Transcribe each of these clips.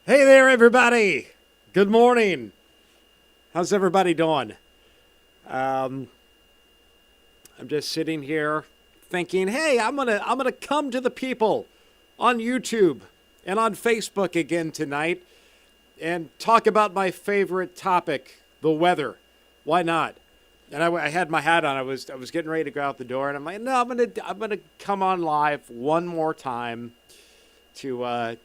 Hey there, everybody. Good morning. How's everybody doing? Um, I'm just sitting here thinking, hey, I'm gonna come to the people on YouTube and on Facebook again tonight and talk about my favorite topic, the weather. Why not? And I had my hat on. I was getting ready to go out the door, and I'm like, no, I'm gonna come on live one more time to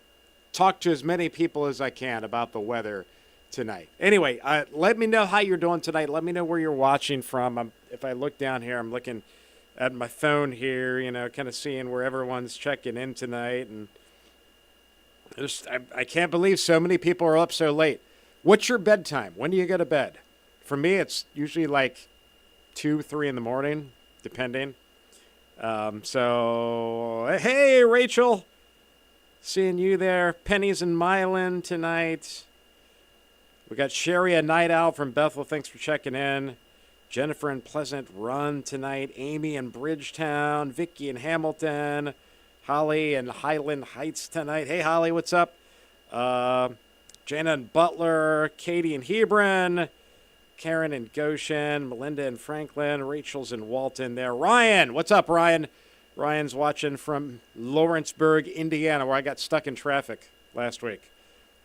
talk to as many people as I can about the weather tonight. Anyway, let me know how you're doing tonight. Let me know where you're watching from. If I look down here, I'm looking at my phone here, kind of seeing where everyone's checking in tonight. And I can't believe so many people are up so late. What's your bedtime? When do you go to bed? For me, it's usually like 2, 3 in the morning, depending. So, hey, Rachel. Seeing you there. Penny's in Milan tonight. We got Sherry, a night owl from Bethel. Thanks for checking in. Jennifer in Pleasant Run tonight. Amy in Bridgetown. Vicky in Hamilton. Holly in Highland Heights tonight. Hey, Holly, what's up? Jana in Butler. Katie in Hebron. Karen in Goshen. Melinda in Franklin. Rachel's in Walton there. Ryan, what's up, Ryan? Ryan's watching from Lawrenceburg, Indiana, where I got stuck in traffic last week.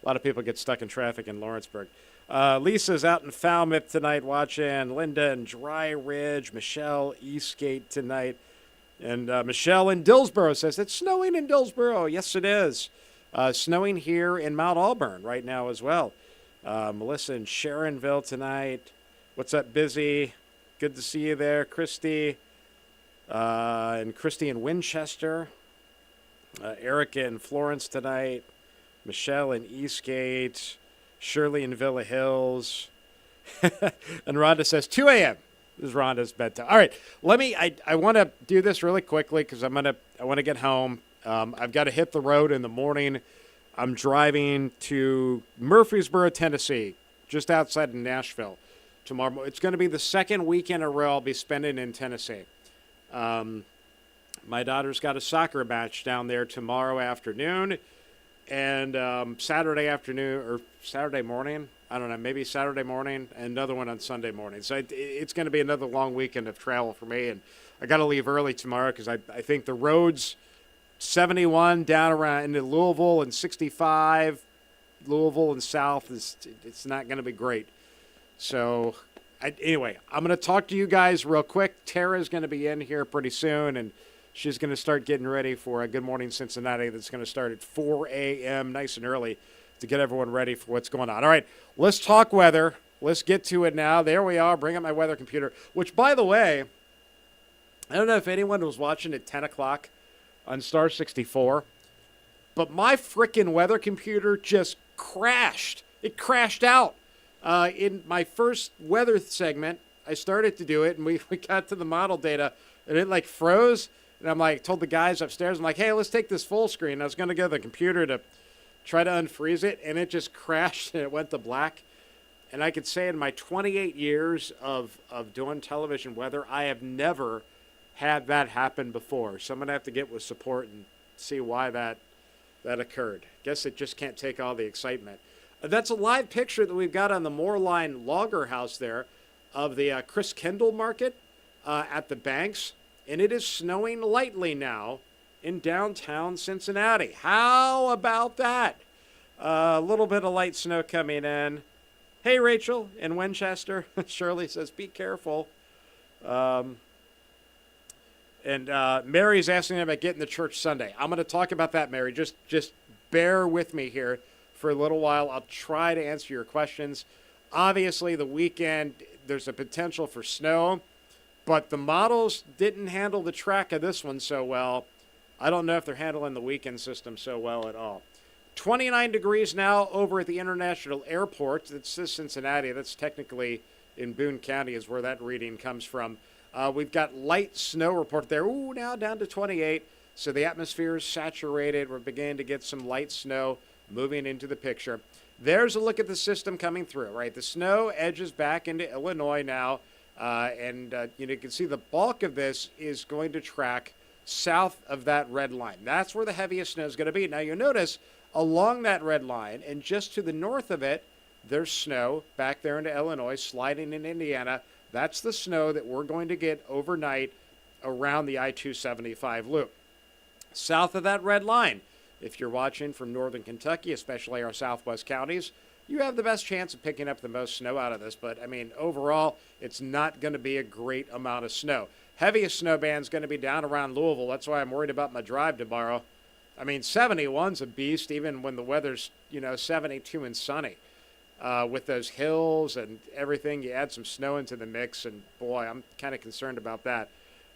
A lot of people get stuck in traffic in Lawrenceburg. Lisa's out in Falmouth tonight watching. Linda in Dry Ridge. Michelle Eastgate tonight. And Michelle in Dillsboro says, it's snowing in Dillsboro. Yes, it is. Snowing here in Mount Auburn right now as well. Melissa in Sharonville tonight. What's up, Busy? Good to see you there. Christy. And Christy in Winchester. Erica in Florence tonight. Michelle in Eastgate. Shirley in Villa Hills. And Rhonda says 2 a.m. This is Rhonda's bedtime. All right, I want to do this really quickly because I want to get home. I've got to hit the road in the morning. I'm driving to Murfreesboro, Tennessee, just outside of Nashville tomorrow. It's going to be the second weekend in a row I'll be spending in Tennessee. My daughter's got a soccer match down there tomorrow afternoon and Saturday afternoon or Saturday morning. I don't know, maybe Saturday morning and another one on Sunday morning. So it's going to be another long weekend of travel for me. And I got to leave early tomorrow because I think the roads 71 down around into Louisville and 65, Louisville and south, it's not going to be great. So anyway, I'm going to talk to you guys real quick. Tara's going to be in here pretty soon, and she's going to start getting ready for a Good Morning Cincinnati that's going to start at 4 a.m. nice and early to get everyone ready for what's going on. All right, let's talk weather. Let's get to it now. There we are. Bring up my weather computer, which, by the way, I don't know if anyone was watching at 10 o'clock on Star 64, but my frickin' weather computer just crashed. It crashed out. In my first weather segment, I started to do it, and we got to the model data, and it like froze. And I'm like, told the guys upstairs, I'm like, hey, let's take this full screen. I was going to go to the computer to try to unfreeze it, and it just crashed, and it went to black. And I could say in my 28 years of doing television weather, I have never had that happen before. So I'm going to have to get with support and see why that occurred. Guess it just can't take all the excitement. That's a live picture that we've got on the Moorline Logger House there of the Chris Kendall Market at the Banks. And it is snowing lightly now in downtown Cincinnati. How about that? A little bit of light snow coming in. Hey, Rachel in Winchester. Shirley says, be careful. And Mary's asking about getting to church Sunday. I'm going to talk about that, Mary. Just bear with me here for a little while. I'll try to answer your questions. Obviously, the weekend, there's a potential for snow, but the models didn't handle the track of this one so well. I don't know if they're handling the weekend system so well at all. 29 degrees now over at the International Airport. That's Cincinnati. That's technically in Boone County is where that reading comes from. We've got light snow report there. Ooh, now down to 28. So the atmosphere is saturated. We're beginning to get some light snow moving into the picture. There's a look at the system coming through, right? The snow edges back into Illinois now. You can see the bulk of this is going to track south of that red line. That's where the heaviest snow is going to be. Now, you'll notice along that red line, and just to the north of it, there's snow back there into Illinois, sliding in Indiana. That's the snow that we're going to get overnight around the I-275 loop. South of that red line, if you're watching from northern Kentucky, especially our southwest counties, you have the best chance of picking up the most snow out of this. But, I mean, overall, it's not going to be a great amount of snow. Heaviest snow band's going to be down around Louisville. That's why I'm worried about my drive tomorrow. I mean, 71's a beast, even when the weather's, 72 and sunny. With those hills and everything, you add some snow into the mix, and boy, I'm kind of concerned about that.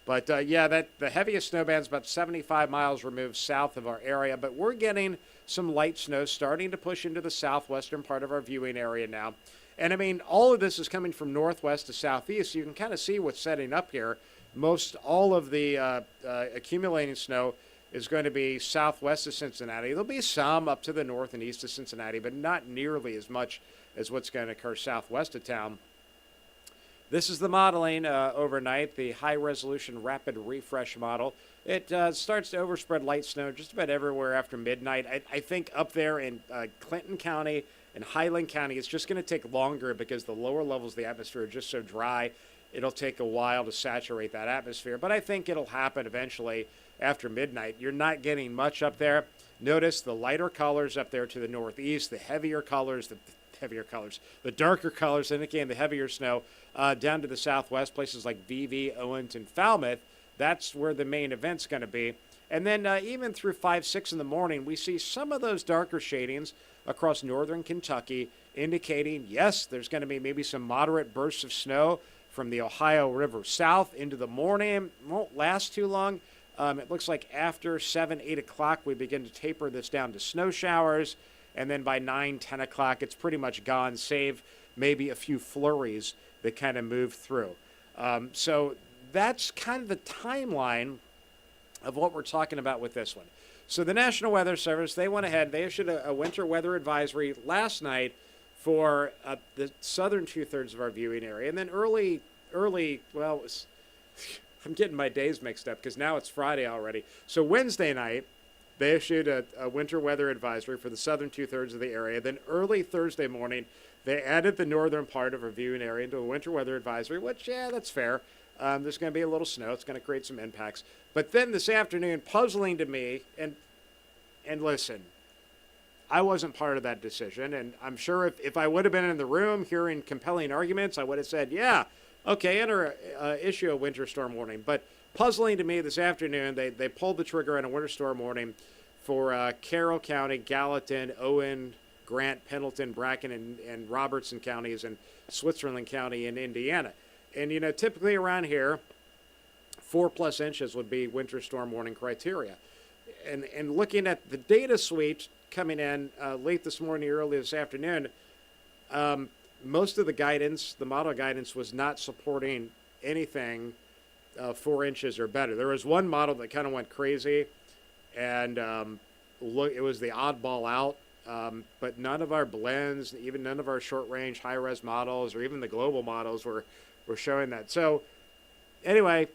But the heaviest snow band's about 75 miles removed south of our area, but we're getting some light snow starting to push into the southwestern part of our viewing area now. And I mean, all of this is coming from northwest to southeast, so you can kind of see what's setting up here. Most all of the accumulating snow is going to be southwest of Cincinnati. There'll be some up to the north and east of Cincinnati, but not nearly as much as what's going to occur southwest of town. This is the modeling overnight, the high-resolution rapid refresh model. It starts to overspread light snow just about everywhere after midnight. I think up there in Clinton County and Highland County, it's just going to take longer because the lower levels of the atmosphere are just so dry. It'll take a while to saturate that atmosphere, but I think it'll happen eventually after midnight. You're not getting much up there. Notice the lighter colors up there to the northeast, the darker colors indicating the heavier snow down to the southwest, places like VV, Owens, and Falmouth. That's where the main event's going to be. And then even through 5, 6 in the morning, we see some of those darker shadings across northern Kentucky, indicating, yes, there's going to be maybe some moderate bursts of snow from the Ohio River south into the morning. It won't last too long. It looks like after 7, 8 o'clock, we begin to taper this down to snow showers. And then by 9, 10 o'clock, it's pretty much gone, save maybe a few flurries that kind of move through. So that's kind of the timeline of what we're talking about with this one. So the National Weather Service, they went ahead, they issued a winter weather advisory last night for the southern two-thirds of our viewing area. And then I'm getting my days mixed up because now it's Friday already. So Wednesday night, they issued a winter weather advisory for the southern two-thirds of the area. Then early Thursday morning, they added the northern part of our viewing area into a winter weather advisory, which, yeah, that's fair. There's going to be a little snow. It's going to create some impacts. But then this afternoon, puzzling to me, and listen, I wasn't part of that decision, and I'm sure if I would have been in the room hearing compelling arguments, I would have said, yeah, okay, issue a winter storm warning. But puzzling to me this afternoon, they pulled the trigger on a winter storm warning for Carroll County, Gallatin, Owen, Grant, Pendleton, Bracken, and Robertson counties, and Switzerland County in Indiana. And, typically around here, 4+ inches would be winter storm warning criteria. And looking at the data suite coming in late this morning, early this afternoon, most of the guidance, the model guidance, was not supporting anything 4 inches or better. There was one model that kind of went crazy, and it was the oddball out. But none of our blends, even none of our short-range, high-res models, or even the global models were showing that. So anyway,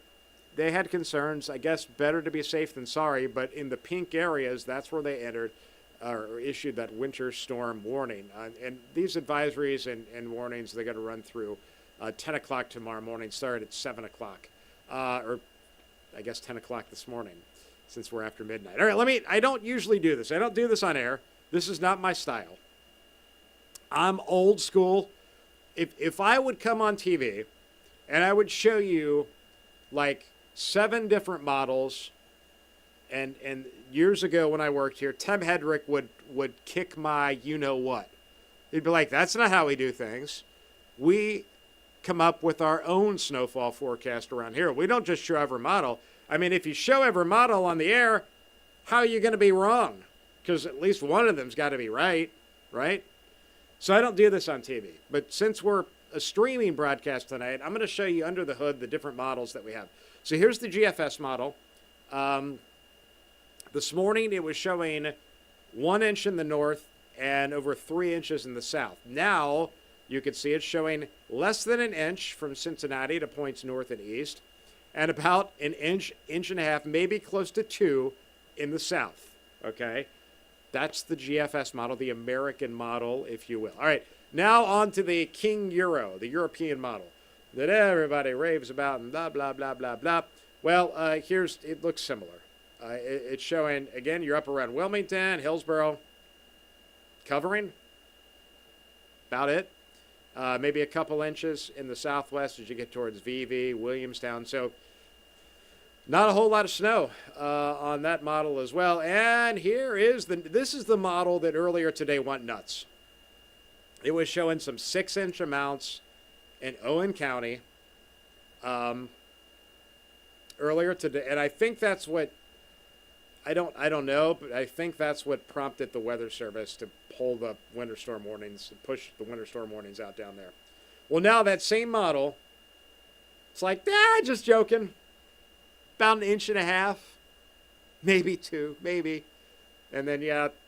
they had concerns. I guess better to be safe than sorry, but in the pink areas, that's where they entered or issued that winter storm warning. And these advisories and warnings, they're going to run through 10 o'clock tomorrow morning, start at 7 o'clock, or I guess 10 o'clock this morning, since we're after midnight. All right, I don't usually do this. I don't do this on air. This is not my style. I'm old school. If I would come on TV and I would show you like 7 different models, and years ago when I worked here, Tim Hedrick would kick my you-know-what. He'd be like, that's not how we do things. We come up with our own snowfall forecast around here. We don't just show every model. I mean, if you show every model on the air, how are you going to be wrong? Because at least one of them's got to be right? So I don't do this on TV. But since we're a streaming broadcast tonight, I'm going to show you under the hood the different models that we have. So here's the GFS model. This morning it was showing 1 inch in the north and over 3 inches in the south. Now you can see it's showing less than an inch from Cincinnati to points north and east, and about an inch, inch and a half, maybe close to 2 in the south. Okay? That's the GFS model, the American model, if you will. All right, now on to the King Euro, the European model that everybody raves about and blah, blah, blah, blah, blah. Well, it looks similar. It's showing, again, you're up around Wilmington, Hillsborough, covering, about it. Maybe a couple inches in the southwest as you get towards VV, Williamstown. So not a whole lot of snow on that model as well. And this is the model that earlier today went nuts. It was showing some 6-inch amounts in Owen County earlier today. And I think that's what, I don't know, but I think that's what prompted the Weather Service to pull the winter storm warnings, push the winter storm warnings out down there. Well, now that same model, it's like, just joking. About 1.5 inches, maybe 2, maybe. And then,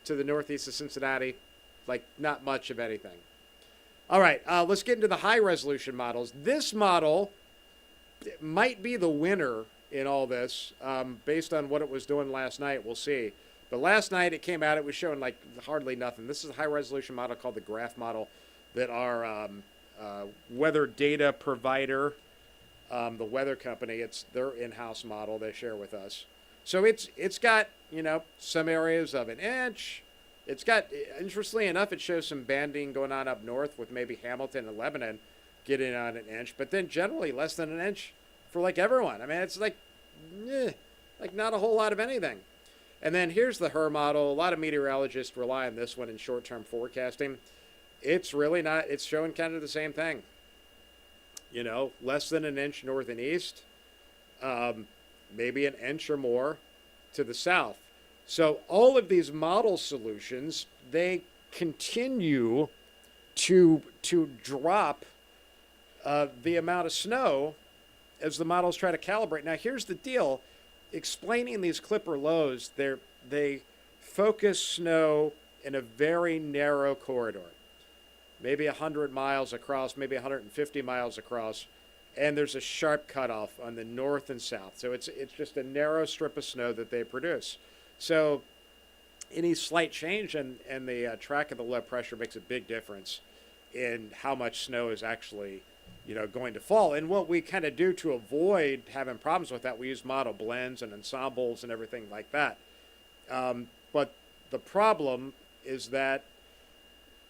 to the northeast of Cincinnati, like not much of anything. All right, let's get into the high-resolution models. This model might be the winner in all this, based on what it was doing last night. We'll see. But last night it came out, it was showing like hardly nothing. This is a high-resolution model called the Graph model that our weather data provider, the weather company, it's their in-house model they share with us. So it's got, some areas of 1 inch. It's got, interestingly enough, it shows some banding going on up north with maybe Hamilton and Lebanon getting on 1 inch, but then generally less than 1 inch for like everyone. I mean, it's like not a whole lot of anything. And then here's the HER model. A lot of meteorologists rely on this one in short-term forecasting. It's really not, it's showing kind of the same thing. Less than 1 inch north and east, maybe 1 inch or more to the south. So all of these model solutions, they continue to drop the amount of snow as the models try to calibrate. Now, here's the deal. Explaining these Clipper lows, they focus snow in a very narrow corridor, maybe 100 miles across, maybe 150 miles across, and there's a sharp cutoff on the north and south. So it's just a narrow strip of snow that they produce. So any slight change in the track of the low pressure makes a big difference in how much snow is actually going to fall. And what we kind of do to avoid having problems with that, we use model blends and ensembles and everything like that. But the problem is that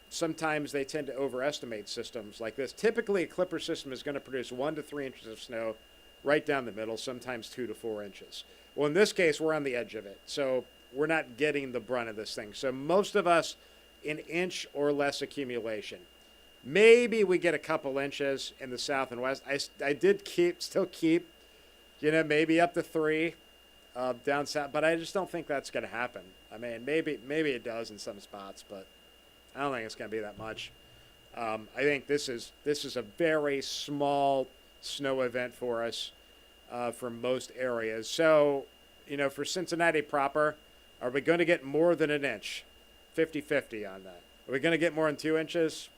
sometimes they tend to overestimate systems like this. Typically, a Clipper system is going to produce 1 to 3 inches of snow right down the middle, sometimes 2 to 4 inches. Well, in this case, we're on the edge of it, so we're not getting the brunt of this thing. So most of us, 1 inch or less accumulation. Maybe we get a couple inches in the south and west. I did still keep, maybe up to 3 down south, but I just don't think that's going to happen. I mean, maybe it does in some spots, but I don't think it's going to be that much. I think this is a very small snow event for us for most areas. So, for Cincinnati proper, are we going to get more than 1 inch? 50-50 on that. Are we going to get more than 2 inches?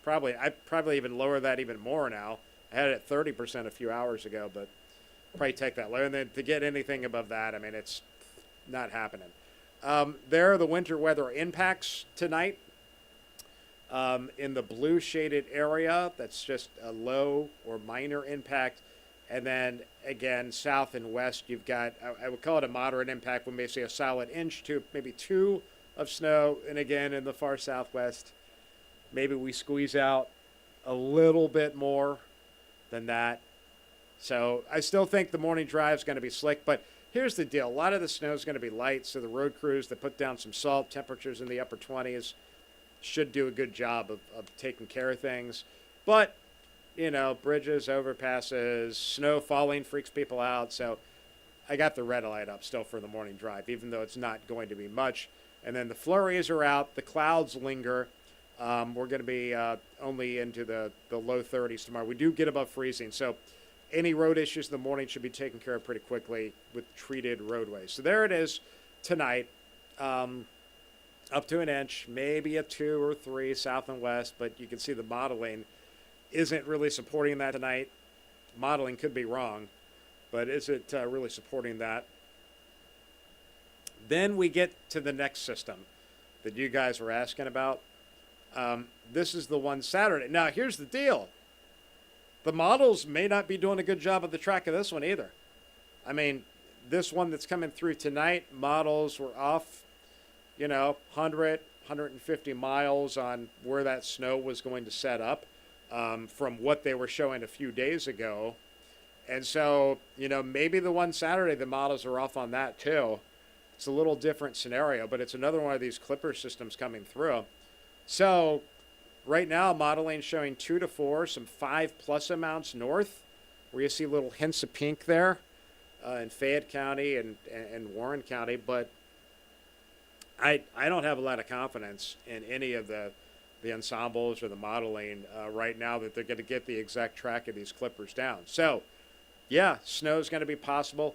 Probably. I'd probably even lower that even more now. I had it at 30% a few hours ago, but probably take that lower. And then to get anything above that, I mean, it's not happening. There are the winter weather impacts tonight. In the blue shaded area, that's just a low or minor impact. And then again, south and west, you've got, I would call it a moderate impact. We may see a solid 1 to maybe 2 of snow. And again, in the far southwest, maybe we squeeze out a little bit more than that. So I still think the morning drive is going to be slick, but here's the deal. A lot of the snow is going to be light. So the road crews that put down some salt, temperatures in the upper 20s, should do a good job of taking care of things. But, bridges, overpasses, snow falling freaks people out. So I got the red light up still for the morning drive, even though it's not going to be much. And then the flurries are out. The clouds linger. We're going to be only into the low 30s tomorrow. We do get above freezing. So any road issues in the morning should be taken care of pretty quickly with treated roadways. So there it is tonight. Up to 1 inch, maybe a 2 or 3 south and west, but you can see the modeling isn't really supporting that tonight. Modeling could be wrong, but is it really supporting that? Then we get to the next system. that you guys were asking about. This is the one Saturday. Now, here's the deal. The models may not be doing a good job of the track of this one either. I mean, this one that's coming through tonight, models were off, 100, 150 miles on where that snow was going to set up from what they were showing a few days ago. And so, maybe the one Saturday, the models are off on that too. It's a little different scenario, but it's another one of these clipper systems coming through. So right now, modeling showing 2 to 4, some 5+ amounts north, where you see little hints of pink there in Fayette County and Warren County. But I don't have a lot of confidence in any of the ensembles or the modeling right now that they're going to get the exact track of these clippers down. So, yeah, snow is going to be possible.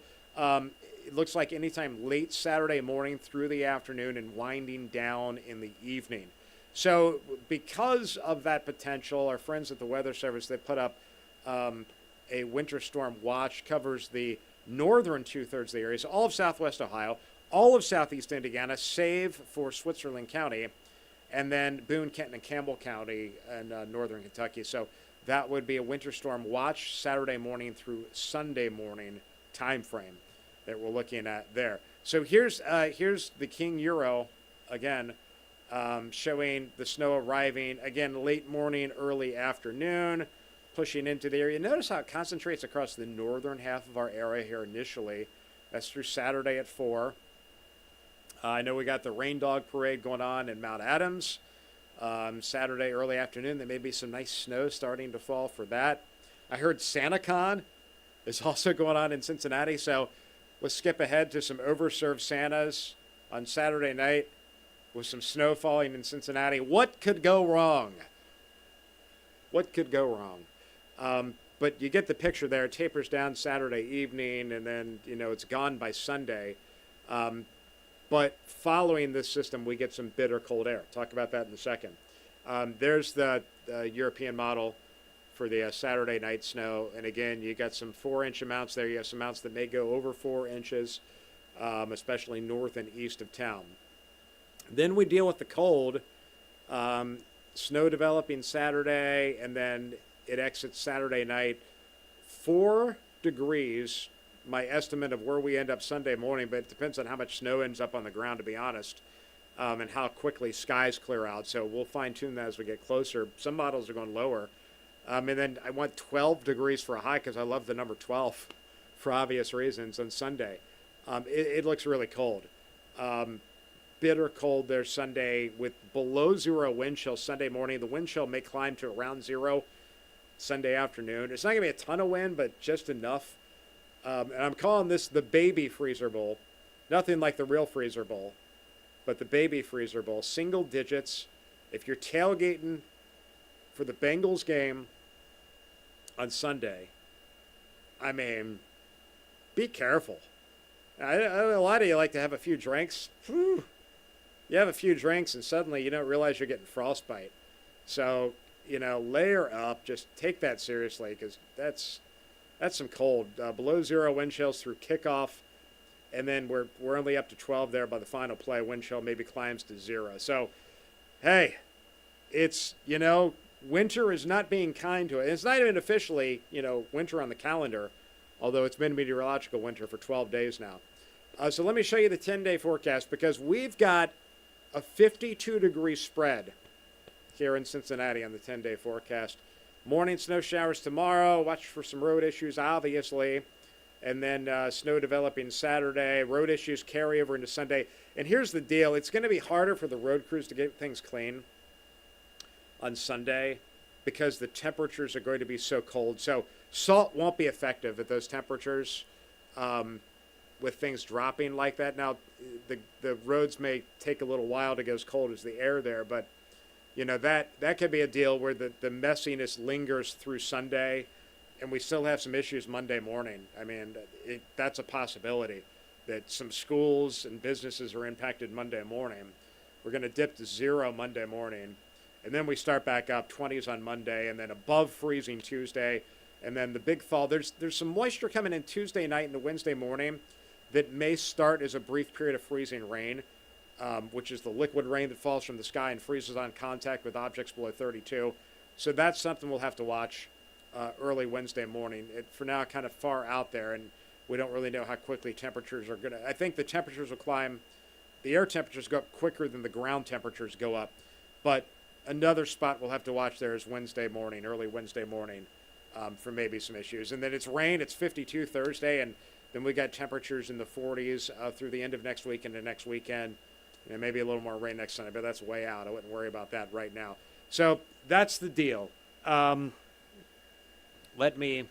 It looks like anytime late Saturday morning through the afternoon and winding down in the evening. So because of that potential, our friends at the Weather Service, they put up a winter storm watch, covers the northern 2/3 of the area, so all of southwest Ohio, all of southeast Indiana, save for Switzerland County, and then Boone, Kenton, and Campbell County in northern Kentucky. So that would be a winter storm watch Saturday morning through Sunday morning time frame that we're looking at there. So here's the King Euro again, showing the snow arriving again late morning, early afternoon, pushing into the area. Notice how it concentrates across the northern half of our area here initially. That's through Saturday at 4. I know we got the Rain Dog Parade going on in Mount Adams. Saturday early afternoon, there may be some nice snow starting to fall for that. I heard SantaCon is also going on in Cincinnati, so let's skip ahead to some overserved Santas on Saturday night with some snow falling in Cincinnati. What could go wrong? What could go wrong? But you get the picture there. It tapers down Saturday evening, and then, it's gone by Sunday. But following this system, we get some bitter cold air. Talk about that in a second. There's the European model for the Saturday night snow. And again, you got some 4-inch amounts there. You have some amounts that may go over 4 inches, especially north and east of town. Then we deal with the cold. Snow developing Saturday, and then it exits Saturday night. 4 degrees, my estimate of where we end up Sunday morning, but it depends on how much snow ends up on the ground, to be honest, and how quickly skies clear out. So we'll fine-tune that as we get closer. Some models are going lower. And then I want 12 degrees for a high because I love the number 12 for obvious reasons on Sunday. It looks really cold. Bitter cold there Sunday with below 0 wind chill Sunday morning. The wind chill may climb to around 0 Sunday afternoon. It's not going to be a ton of wind, but just enough. And I'm calling this the baby freezer bowl. Nothing like the real freezer bowl, but the baby freezer bowl. Single digits. If you're tailgating for the Bengals game on Sunday, I mean, be careful. I know a lot of you like to have a few drinks. Whew. You have a few drinks and suddenly you don't realize you're getting frostbite. So, layer up. Just take that seriously because that's some cold. Below 0 wind chills through kickoff, and then we're only up to 12 there by the final play. Wind chill maybe climbs to 0. So, hey, it's, winter is not being kind to it. It's not even officially, winter on the calendar, although it's been meteorological winter for 12 days now. So let me show you the 10-day forecast because we've got a 52-degree spread here in Cincinnati on the 10-day forecast. Morning snow showers tomorrow. Watch for some road issues, obviously. And then snow developing Saturday. Road issues carry over into Sunday. And here's the deal. It's going to be harder for the road crews to get things clean on Sunday because the temperatures are going to be so cold. So salt won't be effective at those temperatures with things dropping like that. Now, the roads may take a little while to get as cold as the air there, but that could be a deal where the messiness lingers through Sunday, and we still have some issues Monday morning. I mean, that's a possibility that some schools and businesses are impacted Monday morning. We're going to dip to 0 Monday morning, and then we start back up 20s on Monday, and then above freezing Tuesday, and then the big fall. There's some moisture coming in Tuesday night and the Wednesday morning that may start as a brief period of freezing rain. which is the liquid rain that falls from the sky and freezes on contact with objects below 32. So that's something we'll have to watch early Wednesday morning. For now, kind of far out there, and we don't really know how quickly temperatures are going to. I think the temperatures will climb. The air temperatures go up quicker than the ground temperatures go up. But another spot we'll have to watch there is Wednesday morning, early Wednesday morning, for maybe some issues. And then it's rain. It's 52 Thursday, and then we got temperatures in the 40s through the end of next week into next weekend. Maybe a little more rain next Sunday, but that's way out. I wouldn't worry about that right now. So that's the deal. Let me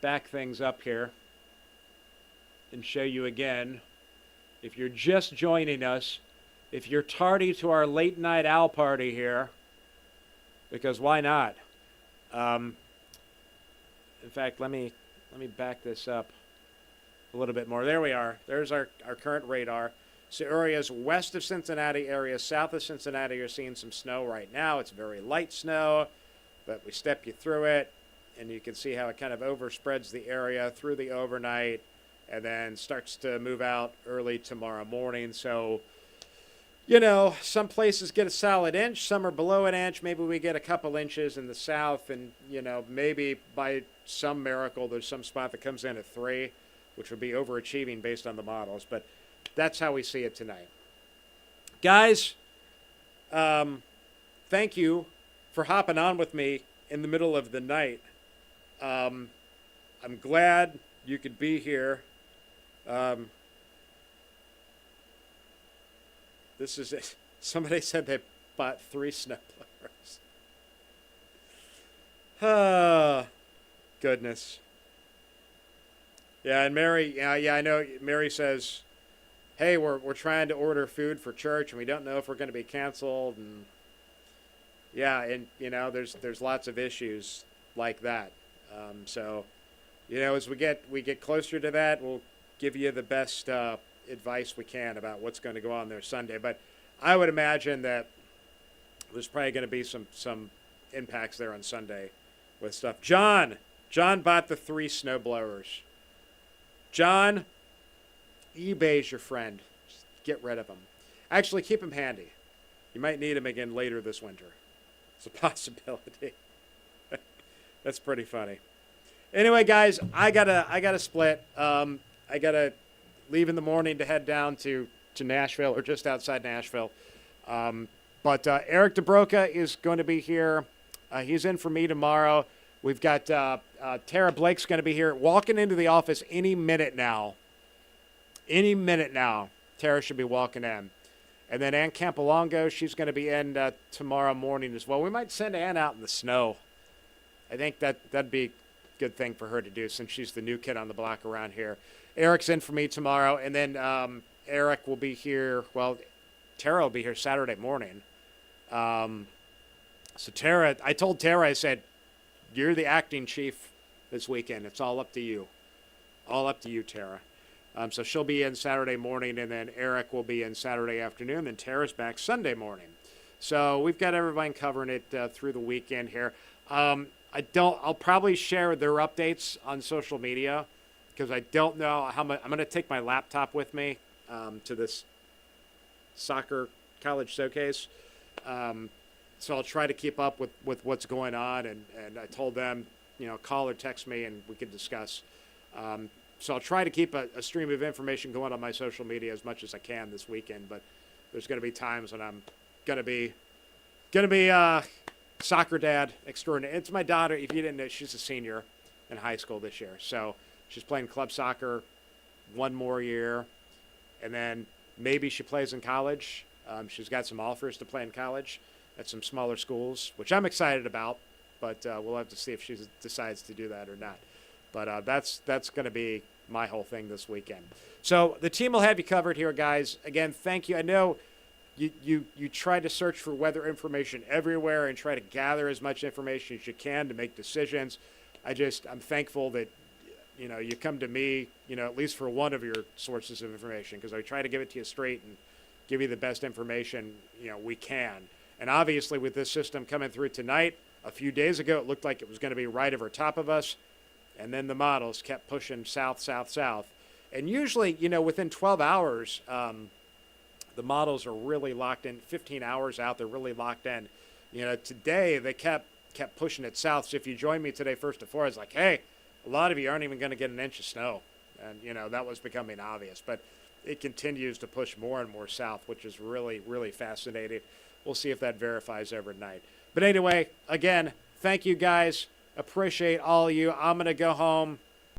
back things up here and show you again. If you're just joining us, if you're tardy to our late night owl party here, because why not? In fact, let me back this up a little bit more. There we are. There's our current radar. So areas west of Cincinnati, areas south of Cincinnati, you're seeing some snow right now. It's very light snow, but we step you through it, and you can see how it kind of overspreads the area through the overnight and then starts to move out early tomorrow morning. So, some places get a solid inch, some are below an inch. Maybe we get a couple inches in the south, and, maybe by some miracle there's some spot that comes in at 3, which would be overachieving based on the models. But that's how we see it tonight. Guys, thank you for hopping on with me in the middle of the night. I'm glad you could be here. This is it. Somebody said they bought 3 snowblowers. Oh, goodness. Yeah, and Mary, I know Mary says, hey, we're trying to order food for church, and we don't know if we're going to be canceled. And yeah, and there's lots of issues like that. So, as we get closer to that, we'll give you the best advice we can about what's going to go on there Sunday. But I would imagine that there's probably going to be some impacts there on Sunday with stuff. John bought the 3 snowblowers. John, eBay's your friend. Just get rid of them. Actually, keep them handy. You might need them again later this winter. It's a possibility. That's pretty funny. Anyway, guys, I gotta split. I gotta leave in the morning to head down to Nashville, or just outside Nashville. But Eric DeBroca is going to be here. He's in for me tomorrow. We've got Tara Blake's going to be here, walking into the office any minute now. Any minute now, Tara should be walking in. And then Ann Campolongo, she's going to be in tomorrow morning as well. We might send Ann out in the snow. I think that'd be a good thing for her to do, since she's the new kid on the block around here. Eric's in for me tomorrow, and then Eric will be here. Well, Tara will be here Saturday morning. So Tara, I told Tara, I said, you're the acting chief this weekend. It's all up to you. All up to you, Tara. So she'll be in Saturday morning, and then Eric will be in Saturday afternoon, and Tara's back Sunday morning. So we've got everybody covering it through the weekend here. I'll probably share their updates on social media, because I don't know how much. I'm going to take my laptop with me to this soccer college showcase. So I'll try to keep up with what's going on, and I told them, call or text me and we can discuss. So I'll try to keep a stream of information going on my social media as much as I can this weekend, but there's going to be times when I'm going to be soccer dad extraordinary. It's my daughter. If you didn't know, she's a senior in high school this year. So she's playing club soccer one more year, and then maybe she plays in college. She's got some offers to play in college at some smaller schools, which I'm excited about, but we'll have to see if she decides to do that or not. But that's going to be my whole thing this weekend. So the team will have you covered here, guys. Again, thank you. I know you try to search for weather information everywhere and try to gather as much information as you can to make decisions. I'm thankful that you come to me, at least for one of your sources of information, because I try to give it to you straight and give you the best information we can. And obviously, with this system coming through tonight, a few days ago, it looked like it was going to be right over top of us. And then the models kept pushing south, south, south. And usually, within 12 hours, The models are really locked in. 15 hours out, they're really locked in. Today they kept pushing it south. So if you join me today, first to four, I was like, hey, a lot of you aren't even going to get an inch of snow. And, that was becoming obvious. But it continues to push more and more south, which is really, really fascinating. We'll see if that verifies overnight. But anyway, again, thank you guys. Appreciate all of you. I'm going to go home,